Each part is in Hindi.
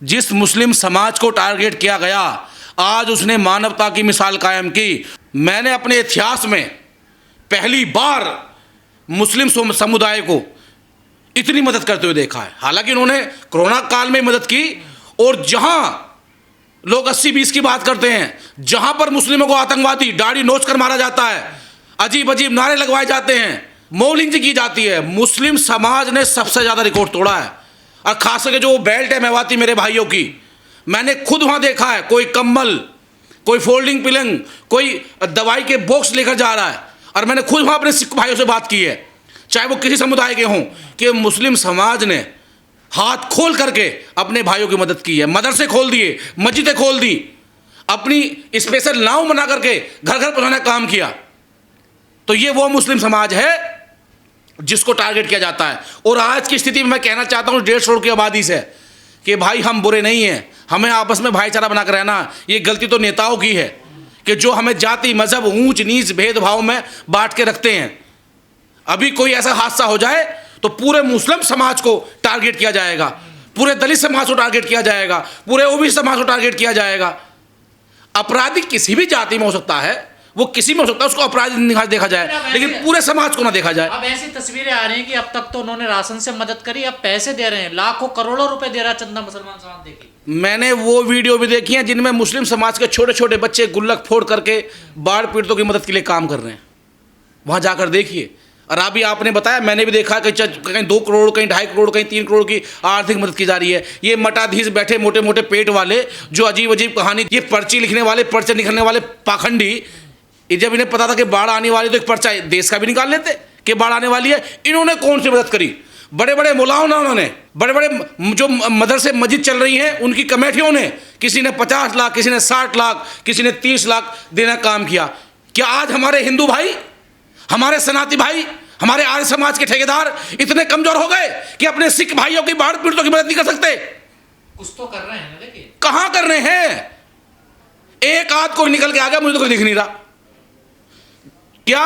जिस मुस्लिम समाज को टारगेट किया गया, आज उसने मानवता की मिसाल कायम की। मैंने अपने इतिहास में पहली बार मुस्लिम समुदाय को इतनी मदद करते हुए देखा है। हालांकि उन्होंने कोरोना काल में मदद की, और जहां लोग 80-20 की बात करते हैं, जहां पर मुस्लिमों को आतंकवादी दाढ़ी नोच कर मारा जाता है, अजीब अजीब नारे लगवाए जाते हैं, मॉबलिंग की जाती है, मुस्लिम समाज ने सबसे ज़्यादा रिकॉर्ड तोड़ा है। और खास करके जो बेल्ट है मेवाती मेरे भाइयों की, मैंने खुद वहाँ देखा है, कोई कम्बल, कोई फोल्डिंग पिलंग, कोई दवाई के बॉक्स लेकर जा रहा है। और मैंने खुद वहाँ अपने सिख भाइयों से बात की है, चाहे वो किसी समुदाय के हों, कि मुस्लिम समाज ने हाथ खोल करके अपने भाइयों की मदद की है। मदरसे खोल दिए, मस्जिदें खोल दी, अपनी स्पेशल नाव बना करके घर घर पहुँचाने का काम किया। तो ये वो मुस्लिम समाज है जिसको टारगेट किया जाता है। और आज की स्थिति में मैं कहना चाहता हूँ 150 करोड़ की आबादी से कि भाई हम बुरे नहीं हैं, हमें आपस में भाईचारा बनाकर रहना। ये गलती तो नेताओं की है कि जो हमें जाति, मजहब, ऊंच नीच, भेदभाव में बांट के रखते हैं। अभी कोई ऐसा हादसा हो जाए तो पूरे मुस्लिम समाज को टारगेट किया जाएगा, पूरे दलित समाज को टारगेट किया जाएगा, पूरे ओबीसी समाज को टारगेट किया जाएगा। अपराधी किसी भी जाति में हो सकता है, वो किसी में हो सकता है, उसको अपराधी निगाह देखा जाए, लेकिन पूरे समाज को ना देखा जाए। अब ऐसी तस्वीरें आ रही हैं कि अब तक तो उन्होंने राशन से मदद करी, अब पैसे दे रहे हैं, लाखों करोड़ों रुपए दे रहा है चंदा मुसलमान समाज। देखी मैंने वो वीडियो भी देखी है जिनमें मुस्लिम समाज के छोटे छोटे बच्चे गुल्लक फोड़ करके बाढ़ पीड़ितों की मदद के लिए काम कर रहे हैं। वहाँ जाकर देखिए। और अभी आपने बताया, मैंने भी देखा कि कहीं 2 करोड़, कहीं 2.5 करोड़, कहीं 3 करोड़ की आर्थिक मदद की जा रही है। ये मठाधीश बैठे मोटे मोटे पेट वाले, जो अजीब अजीब कहानी, ये पर्ची लिखने वाले, पर्चे निकलने वाले पाखंडी, जब इन्हें पता था कि बाढ़ आने वाली तो एक पर्चा देश का भी निकाल लेते कि बाढ़ आने वाली है। इन्होंने कौन सी मदद करी? बड़े बड़े मुलाओं ने, उन्होंने बड़े बड़े जो मदरसे मस्जिद चल रही हैं उनकी कमेटियों ने, किसी ने 50 लाख, किसी ने 60 लाख, किसी ने 30 लाख देने का काम किया। क्या आज हमारे हिंदू भाई, हमारे सनातनी भाई, हमारे आर्य समाज के ठेकेदार इतने कमजोर हो गए कि अपने सिख भाइयों की, बाढ़ पीड़ितों की मदद नहीं कर सकते? कुछ तो कर रहे हैं, देखिए कहां कर रहे हैं। एक आध कोई निकल के आ गया, मुझे तो कोई दिख नहीं रहा। क्या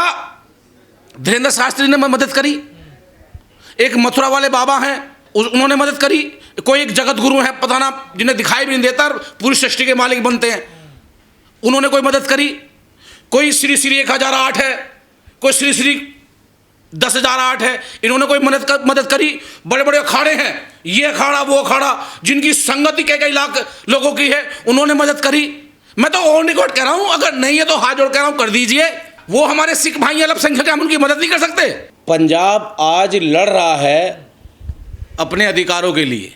धीरेन्द्र शास्त्री ने मदद करी? एक मथुरा वाले बाबा हैं, उन्होंने मदद करी। कोई एक जगत गुरु है, पता ना, जिन्हें दिखाई भी नहीं देता, पूरी सृष्टि के मालिक बनते हैं, उन्होंने कोई मदद करी। कोई श्री श्री 1008 है, कोई श्री श्री 10,008 है, इन्होंने कोई मदद करी। बड़े बड़े अखाड़े हैं, ये अखाड़ा वो अखाड़ा, जिनकी संगति कई लाख लोगों की है, उन्होंने मदद करी। मैं तो ऑन रिकॉर्ड कह रहा हूं, अगर नहीं है तो हाथ जोड़ कह रहा हूं, कर दीजिए। वो हमारे सिख भाई अल्पसंख्यक हैं, हम उनकी मदद नहीं कर सकते? पंजाब आज लड़ रहा है अपने अधिकारों के लिए,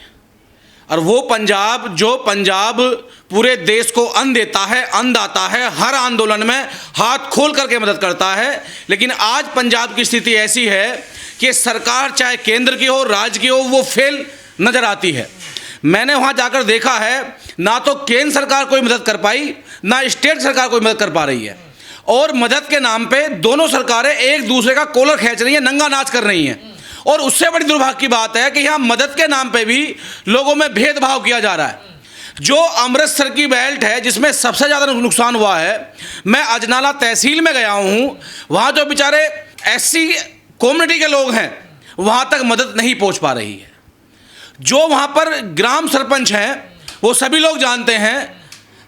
और वो पंजाब, जो पंजाब पूरे देश को अन्न देता है, अन्नदाता है, हर आंदोलन में हाथ खोल करके मदद करता है। लेकिन आज पंजाब की स्थिति ऐसी है कि सरकार चाहे केंद्र की हो, राज्य की हो, वो फेल नजर आती है। मैंने वहाँ जाकर देखा है, ना तो केंद्र सरकार कोई मदद कर पाई, ना स्टेट सरकार कोई मदद कर पा रही है। और मदद के नाम पे दोनों सरकारें एक दूसरे का कॉलर खींच रही हैं, नंगा नाच कर रही हैं। और उससे बड़ी दुर्भाग्य की बात है कि यहाँ मदद के नाम पे भी लोगों में भेदभाव किया जा रहा है। जो अमृतसर की बेल्ट है, जिसमें सबसे ज़्यादा नुकसान हुआ है, मैं अजनाला तहसील में गया हूँ, वहाँ जो बेचारे SC कम्युनिटी के लोग हैं, वहाँ तक मदद नहीं पहुँच पा रही है। जो वहाँ पर ग्राम सरपंच हैं, वो सभी लोग जानते हैं,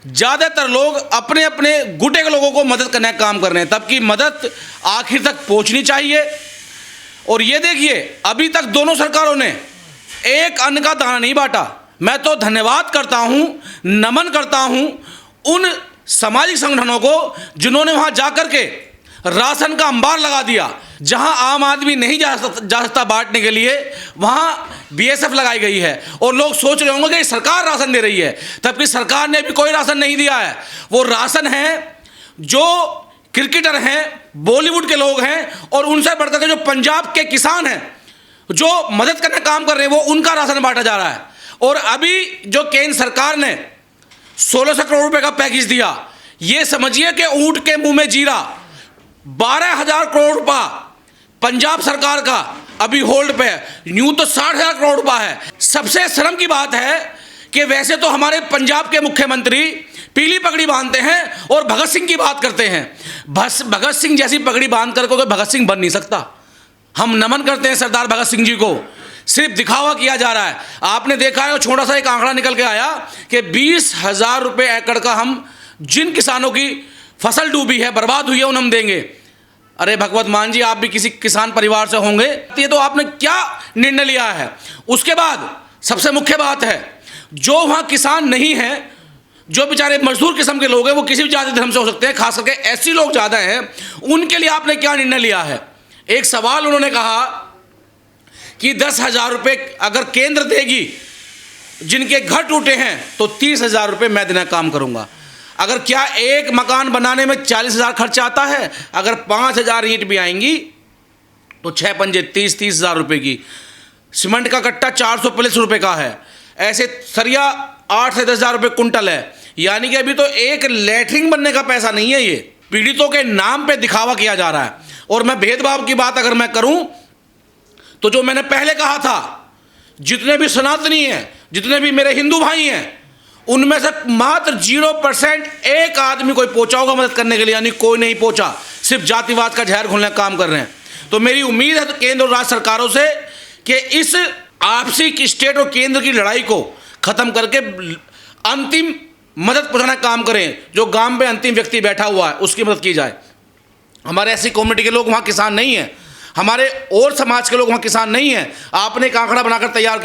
ज़्यादातर लोग अपने अपने गुटे के लोगों को मदद करने का काम कर रहे हैं, तब की मदद आखिर तक पहुंचनी चाहिए। और ये देखिए, अभी तक दोनों सरकारों ने एक अन्न का दाना नहीं बांटा। मैं तो धन्यवाद करता हूं, नमन करता हूं उन सामाजिक संगठनों को जिन्होंने वहां जाकर के राशन का अंबार लगा दिया। जहां आम आदमी नहीं जा सकता बांटने के लिए, वहां BSF लगाई गई है। और लोग सोच रहे होंगे कि सरकार राशन दे रही है, तबकि सरकार ने भी कोई राशन नहीं दिया है। वो राशन है जो क्रिकेटर हैं, बॉलीवुड के लोग हैं, और उनसे बढ़कर के जो पंजाब के किसान हैं, जो मदद करने का काम कर रहे हैं, वो उनका राशन बांटा जा रहा है। और अभी जो केंद्र सरकार ने 1600 करोड़ रुपए का पैकेज दिया, ये समझिए कि ऊंट के मुंह में जीरा। 12,000 करोड़ रुपया पंजाब सरकार का अभी होल्ड पे है, यूं तो 60,000 करोड़ रुपया है। सबसे शर्म की बात है कि वैसे तो हमारे पंजाब के मुख्यमंत्री पीली पगड़ी बांधते हैं और भगत सिंह की बात करते हैं। भगत सिंह जैसी पगड़ी बांध कर कोई भगत सिंह बन नहीं सकता। हम नमन करते हैं सरदार भगत सिंह जी को सिर्फ दिखावा किया जा रहा है। आपने देखा है, छोटा सा एक आंकड़ा निकल के आया कि 20,000 रुपये एकड़ का हम जिन किसानों की फसल डूबी है, बर्बाद हुई है, उन्हें हम देंगे। अरे भगवत मान जी, आप भी किसी किसान परिवार से होंगे, ये तो आपने क्या निर्णय लिया है। उसके बाद सबसे मुख्य बात है, जो वहाँ किसान नहीं है, जो बेचारे मजदूर किस्म के लोग हैं, वो किसी भी जाति धर्म से हो सकते हैं, खास करके ऐसी लोग ज़्यादा हैं, उनके लिए आपने क्या निर्णय लिया है। एक सवाल उन्होंने कहा कि 10,000 रुपये अगर केंद्र देगी, जिनके घर टूटे हैं, तो 30,000 रुपये मैं देना काम करूँगा। अगर क्या एक मकान बनाने में 40,000 खर्चा आता है, अगर 5,000 ईंट भी आएंगी तो 6 पंजे 30,000 रुपये की। सीमेंट का कट्टा 440 रुपये का है, ऐसे सरिया 8 से 10,000 रुपये कुंटल है। यानी कि अभी तो एक लैट्रिन बनने का पैसा नहीं है। ये पीड़ितों के नाम पे दिखावा किया जा रहा है। और मैं भेदभाव की बात अगर मैं करूं, तो जो मैंने पहले कहा था, जितने भी सनातनी हैं, जितने भी मेरे हिंदू भाई हैं, उनमें से मात्र 0% एक आदमी कोई पहुंचा होगा मदद करने के लिए, यानी कोई नहीं पहुंचा। सिर्फ जातिवाद का जहर घोलने का काम कर रहे हैं। तो मेरी उम्मीद है तो केंद्र और राज्य सरकारों से कि इस आपसी की स्टेट और केंद्र की लड़ाई को खत्म करके अंतिम मदद पहुंचाने का काम करें। जो गांव में अंतिम व्यक्ति बैठा हुआ है, उसकी मदद की जाए। हमारे ऐसी कम्युनिटी के लोग वहाँ किसान नहीं हैं, हमारे और समाज के लोग वहाँ किसान नहीं हैं। आपने एक आंकड़ा बनाकर तैयार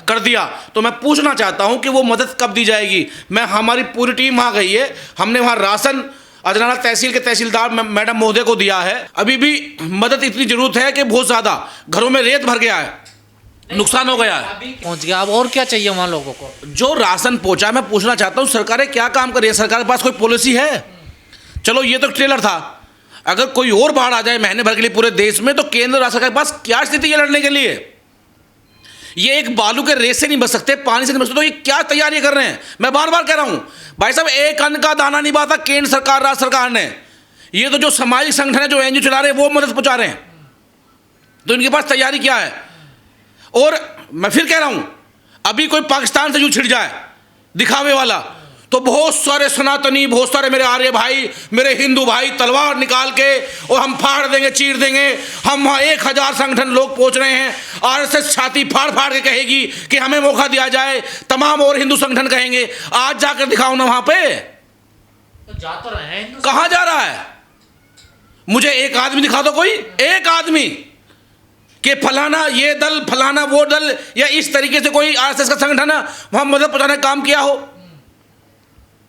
कर दिया, तो मैं पूछना चाहता हूँ कि वो मदद कब दी जाएगी। हमारी पूरी टीम वहाँ गई है, हमने वहाँ राशन अजनाला तहसील के तहसीलदार मैडम महोदय को दिया है। अभी भी मदद इतनी ज़रूरत है कि बहुत ज़्यादा घरों में रेत भर गया है, नुकसान हो गया है। अभी पहुँच गया, अब और क्या चाहिए वहाँ लोगों को? जो राशन पहुँचा, मैं पूछना चाहता हूँ सरकारें क्या काम कर रही है? सरकार के पास कोई पॉलिसी है? चलो ये तो ट्रेलर था, अगर कोई और बाढ़ आ जाए महीने भर के लिए पूरे देश में, तो केंद्र और सरकार के पास क्या स्थिति है लड़ने के लिए? ये एक बालू के रेत से नहीं बच सकते, पानी से नहीं बच सकते, तो ये क्या तैयारी कर रहे हैं? मैं बार बार कह रहा हूं भाई साहब, एक अन्न का दाना नहीं बांटा केंद्र सरकार, राज्य सरकार ने। ये तो जो सामाजिक संगठन है, जो एनजीओ चला रहे हैं, वो मदद पहुंचा रहे हैं। तो इनके पास तैयारी क्या है? और मैं फिर कह रहा हूं, अभी कोई पाकिस्तान से जो छिड़ जाए दिखावे वाला, तो बहुत सारे सनातनी, बहुत सारे मेरे आर्य भाई, मेरे हिंदू भाई तलवार निकाल के और हम फाड़ देंगे, चीर देंगे। हम वहाँ 1,000 संगठन लोग पहुँच रहे हैं। आरएसएस छाती फाड़ फाड़ के कहेगी कि हमें मौका दिया जाए, तमाम और हिंदू संगठन कहेंगे। आज जाकर दिखाओ ना वहाँ पे, तो जा तो रहे हैं। कहाँ जा रहा है? मुझे एक आदमी दिखा दो, कोई एक आदमी कि फलाना ये दल, फलाना वो दल, या इस तरीके से कोई आरएसएस का संगठन वहाँ मदद पहुँचाने का काम किया हो।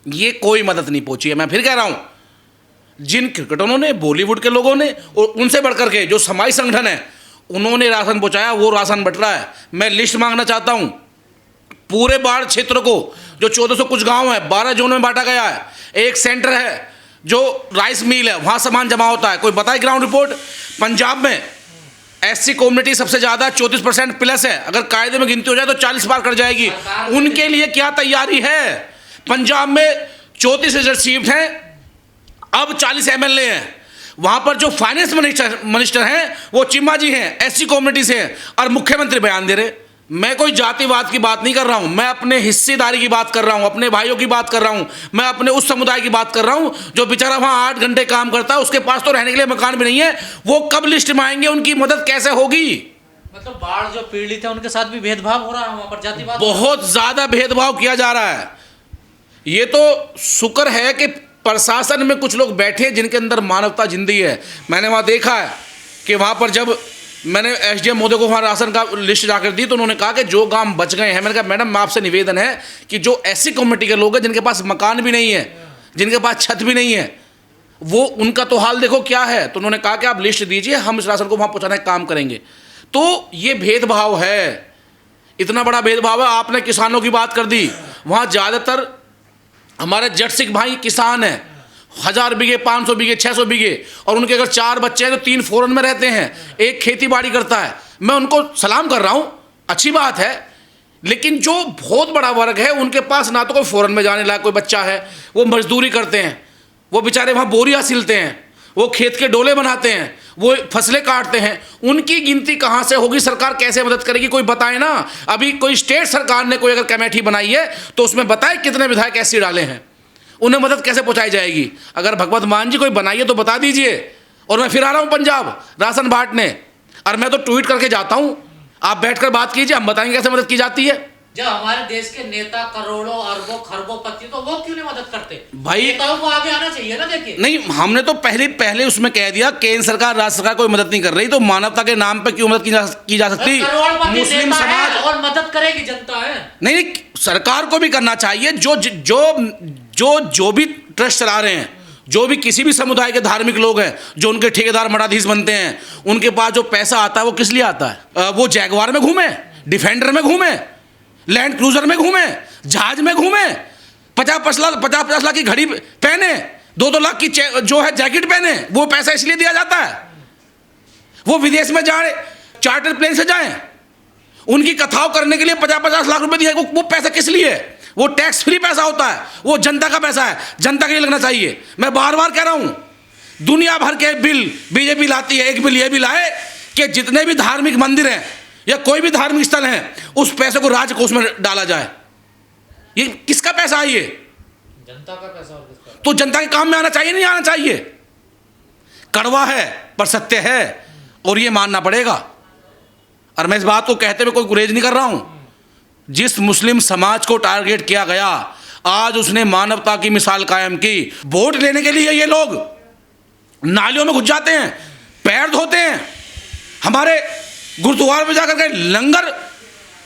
ये कोई मदद नहीं पहुंची है। मैं फिर कह रहा हूं, जिन क्रिकेटरों ने, बॉलीवुड के लोगों ने, और उनसे बढ़कर के जो सामाजिक संगठन है, उन्होंने राशन पहुंचाया, वो राशन बट रहा है। मैं लिस्ट मांगना चाहता हूं, पूरे बाढ़ क्षेत्र को, जो 1400 कुछ गांव है, 12 जोन में बांटा गया है। एक सेंटर है जो राइस मिल है, वहां सामान जमा होता है। कोई बताए ग्राउंड रिपोर्ट? पंजाब में एससी कम्युनिटी सबसे ज़्यादा 34% प्लस है, अगर कायदे में गिनती हो जाए तो 40 पार कर जाएगी। उनके लिए क्या तैयारी है? पंजाब में 34 रिसीव्ड हैं, अब 40 एमएलए हैं। वहां पर जो फाइनेंस मिनिस्टर हैं वो चिम्मा जी हैं, एससी कम्युनिटी से हैं, और मुख्यमंत्री बयान दे रहे। मैं कोई जातिवाद की बात नहीं कर रहा हूं, मैं अपने हिस्सेदारी की बात कर रहा हूं, अपने भाइयों की बात कर रहा हूं, मैं अपने उस समुदाय की बात कर रहा हूं जो बेचारा वहां 8 घंटे काम करता है, उसके पास तो रहने के लिए मकान भी नहीं है। वो कब लिस्ट में आएंगे? उनकी मदद कैसे होगी? मतलब बाढ़ जो पीड़ित है उनके साथ भी भेदभाव हो रहा है, वहां पर जातिवाद, बहुत ज्यादा भेदभाव किया जा रहा है। ये तो शुक्र है कि प्रशासन में कुछ लोग बैठे जिनके अंदर मानवता जिंदी है। मैंने वहाँ देखा है कि वहाँ पर जब मैंने एसडीएम महोदय को वहाँ राशन का लिस्ट जाकर दी, तो उन्होंने कहा कि जो गांव बच गए हैं, मैंने कहा मैडम आपसे निवेदन है कि जो ऐसी कम्युनिटी के लोग हैं जिनके पास मकान भी नहीं है, जिनके पास छत भी नहीं है, वो उनका तो हाल देखो क्या है। तो उन्होंने कहा कि आप लिस्ट दीजिए, हम इस राशन को वहाँ पहुँचाने का काम करेंगे। तो ये भेदभाव है, इतना बड़ा भेदभाव है। आपने किसानों की बात कर दी, वहाँ ज़्यादातर हमारे जट सिख भाई किसान हैं, 1000 बीघे, 500 बीघे, 600 बीघे, और उनके अगर 4 बच्चे हैं तो 3 फॉरेन में रहते हैं, एक खेती बाड़ी करता है। मैं उनको सलाम कर रहा हूँ, अच्छी बात है। लेकिन जो बहुत बड़ा वर्ग है, उनके पास ना तो कोई फॉरेन में जाने लायक कोई बच्चा है, वो मजदूरी करते हैं, वो बेचारे वहाँ बोरियाँ सिलते हैं, वो खेत के डोले बनाते हैं, वो फसलें काटते हैं। उनकी गिनती कहाँ से होगी? सरकार कैसे मदद करेगी? कोई बताए ना। अभी कोई स्टेट सरकार ने कोई अगर कमेटी बनाई है तो उसमें बताए कितने विधायक ऐसे डाले हैं, उन्हें मदद कैसे पहुँचाई जाएगी? अगर भगवत मान जी कोई बनाइए तो बता दीजिए। और मैं फिर आ रहा हूँ पंजाब राशन बांटने, और मैं तो ट्वीट करके जाता हूँ। आप बैठकर बात कीजिए, हम बताएंगे कैसे मदद की जाती है। जब हमारे देश के नेता करोड़ों अरबों खरबों पति, तो वो क्यों नहीं मदद करते? भाई नेताओं को आगे आना चाहिए ना। देखिए, नहीं, हमने तो पहले उसमें कह दिया, केंद्र सरकार राज्य सरकार कोई मदद नहीं कर रही, तो मानवता के नाम पे क्यों मदद की जा सकती? करोड़पति मुस्लिम नेता है समाज और मदद करेगी जनता है। नहीं, सरकार को भी करना चाहिए। जो भी ट्रस्ट चला रहे हैं, जो भी किसी भी समुदाय के धार्मिक लोग हैं, जो उनके ठेकेदार मठाधीश बनते हैं, उनके पास जो पैसा आता है वो किस लिए आता है? वो जैगवार में घूमे, डिफेंडर में घूमे, लैंड क्रूजर में घूमे, जहाज में घूमे, 50 लाख की घड़ी पहने, 2 लाख की जो है जैकेट पहने, वो पैसा इसलिए दिया जाता है। वो विदेश में जाए, चार्टर प्लेन से जाएं, उनकी कथाओं करने के लिए 50 लाख रुपए दिए। वो पैसा किस लिए? वो टैक्स फ्री पैसा होता है, वो जनता का पैसा है, जनता के लिए लगना चाहिए। मैं बार बार कह रहा हूं, दुनिया भर के बिल बीजेपी लाती है, एक बिल ये भी लाए कि जितने भी धार्मिक मंदिर हैं या कोई भी धार्मिक स्थल है, उस पैसे को राजकोष में डाला जाए। ये किसका पैसा है? ये जनता का पैसा। और किसका? तो जनता के काम में आना चाहिए, नहीं आना चाहिए? कड़वा है पर सत्य है, और ये मानना पड़ेगा। और मैं इस बात को कहते हुए कोई गुरेज नहीं कर रहा हूं। जिस मुस्लिम समाज को टारगेट किया गया, आज उसने मानवता की मिसाल कायम की। वोट लेने के लिए ये लोग नालियों में घुस जाते हैं, पैर धोते हैं, हमारे गुरुद्वारे में जाकर के लंगर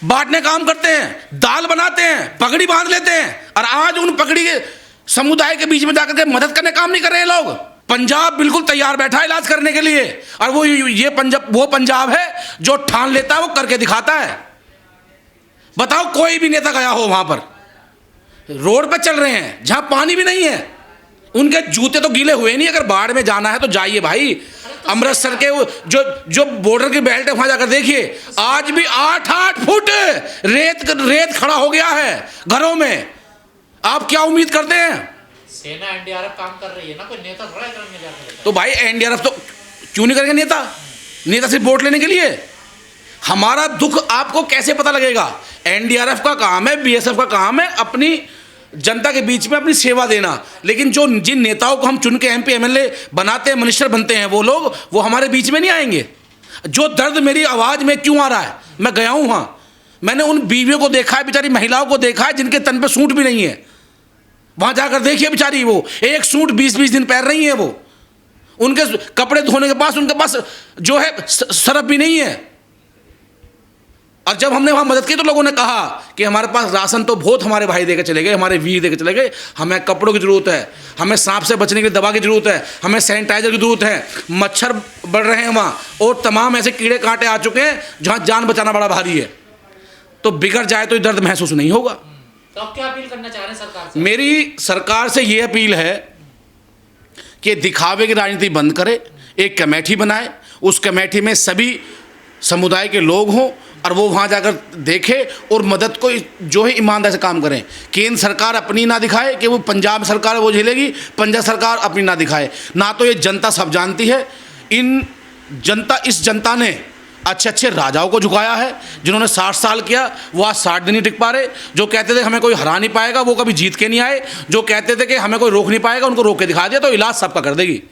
बांटने काम करते हैं, दाल बनाते हैं, पगड़ी बांध लेते हैं, और आज उन पगड़ी के समुदाय के बीच में जाकर के मदद करने काम नहीं कर रहे हैं लोग। पंजाब बिल्कुल तैयार बैठा है इलाज करने के लिए, और वो पंजाब है जो ठान लेता है, वो करके दिखाता है। बताओ, कोई भी नेता गया हो वहां पर, रोड पे चल रहे हैं जहां पानी भी नहीं है, उनके जूते तो गीले हुए नहीं। अगर बाढ़ में जाना है तो जाइए भाई, अमृतसर के जो बॉर्डर की बेल्ट है वहां जाकर देखिए, आज भी 8-8 फुट रेत खड़ा हो गया है घरों में। आप क्या उम्मीद करते हैं? सेना एनडीआरएफ काम कर रही है ना, कोई नेता थोड़ा करने जाता है। तो भाई एनडीआरएफ तो क्यों नहीं करेंगे? नेता सिर्फ वोट लेने के लिए? हमारा दुख आपको कैसे पता लगेगा? एनडीआरएफ का काम है, बीएसएफ का काम है अपनी जनता के बीच में अपनी सेवा देना। लेकिन जिन नेताओं को हम चुन के एमपी एमएलए बनाते हैं, मिनिस्टर बनते हैं, वो हमारे बीच में नहीं आएंगे। जो दर्द मेरी आवाज़ में क्यों आ रहा है, मैं गया हूँ वहाँ, मैंने उन बीवियों को देखा है, बेचारी महिलाओं को देखा है जिनके तन पे सूट भी नहीं है। वहाँ जाकर देखिए, बेचारी वो एक सूट 20-20 दिन पहन रही है, वो उनके कपड़े धोने के पास उनके पास जो है सरफ भी नहीं है। और जब हमने वहाँ मदद की तो लोगों ने कहा कि हमारे पास राशन तो बहुत हमारे भाई देकर चले गए, हमारे वीर देकर चले गए, हमें कपड़ों की ज़रूरत है, हमें सांप से बचने के लिए दवा की ज़रूरत है, हमें सैनिटाइजर की ज़रूरत है, मच्छर बढ़ रहे हैं वहाँ, और तमाम ऐसे कीड़े कांटे आ चुके हैं जहाँ जान बचाना बड़ा भारी है। तो बिगड़ जाए तो दर्द महसूस नहीं होगा। तो आप क्या अपील करना चाह रहे हैं सरकार से? मेरी सरकार से ये अपील है कि दिखावे की राजनीति बंद करे, एक कमेटी बनाए, उस कमेटी में सभी समुदाय के लोग हों, और वो वहाँ जाकर देखे और मदद को जो है ईमानदारी से काम करें। केंद्र सरकार अपनी ना दिखाए कि वो पंजाब सरकार वो झेलेगी, पंजाब सरकार अपनी ना दिखाए। ना तो ये जनता सब जानती है, इस जनता ने अच्छे राजाओं को झुकाया है, जिन्होंने 60 साल किया, वो आज 60 दिन नहीं टिक पा रहे। जो कहते थे हमें कोई हरा नहीं पाएगा, वो कभी जीत के नहीं आए। जो कहते थे कि हमें कोई रोक नहीं पाएगा, उनको रोक के दिखा दिया, तो इलाज सबका कर देगी।